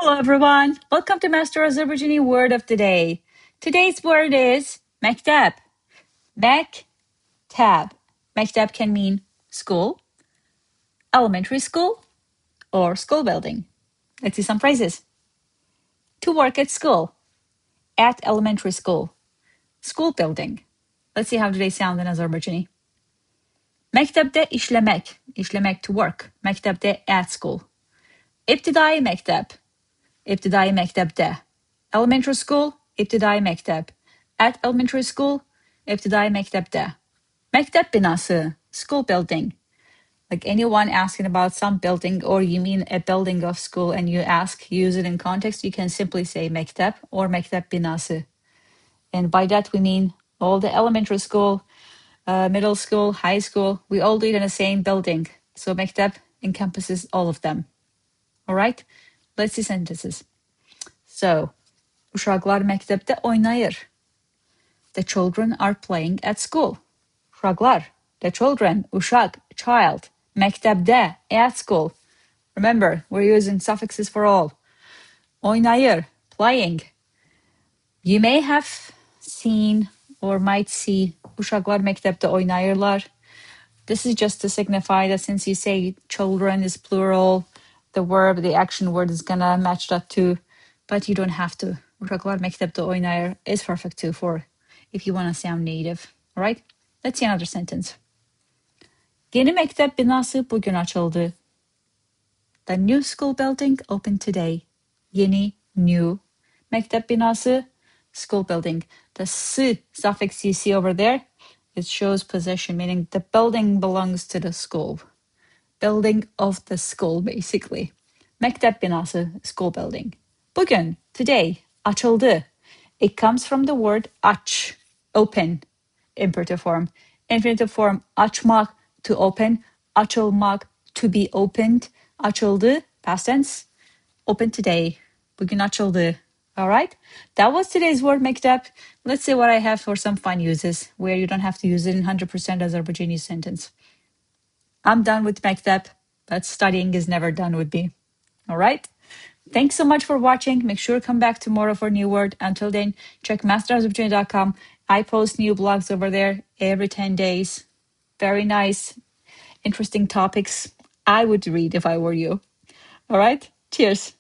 Hello everyone, welcome to Master Azerbaijani word of the day. Today's word is MEKTEB. MEKTEB. MEKTEB can mean school, elementary school, or school building. Let's see some phrases. To work at school, at elementary school, school building. Let's see how do they sound in Azerbaijani. MEKTEBdə işləmək, işləmək to work. MEKTEBdə at school. İbtidai MƏKTəB. İbtidai MƏKTəbdə. Elementary school, İbtidai MƏKTəB. At elementary school, İbtidai MƏKTəbdə. MEKTEB binası, school building. Like anyone asking about some building or you mean a building of school and you ask, use it in context, you can simply say MEKTEB or MEKTEB binası. And by that we mean all the elementary school, middle school, high school, we all do it in the same building. So MEKTEB encompasses all of them. All right, let's see sentences. So, Uşaqlar MƏKTƏBdə oynayır. The children are playing at school. Uşaqlar, the children, uşaq, child, MƏKTƏBdə, at school. Remember, we're using suffixes for all. Oynayır, playing. You may have seen or might see Uşaqlar MƏKTƏBdə oynayırlar. This is just to signify that since you say children is plural, the verb, the action word is gonna match that too, but you don't have to. Uşaqlar MƏKTƏBdə oynayır is perfect too for if you want to sound native. All right? Let's see another sentence. Yeni MÄKTÄB binası bugün açıldı. The new school building opened today. Yeni, new. MÄKTÄB binası, school building. The s suffix you see over there, it shows possession, meaning the building belongs to the school. Building of the school, basically. MÄKTÄB binası, school building. Bugün, today, açıldı. It comes from the word aç, open, imperative form. Infinitive form, açmak, to open. Açılmak, to be opened. Açıldı, past tense. Open today. Bugün açıldı. All right? That was today's word MEKTEB. Let's see what I have for some fun uses where you don't have to use it in 100% Azerbaijani sentence. I'm done with MEKTEB, but studying is never done with me. All right? Thanks so much for watching. Make sure to come back tomorrow for a new word. Until then, check masterazerbaijani.com. I post new blogs over there every 10 days. Very nice, interesting topics I would read if I were you. All right? Cheers.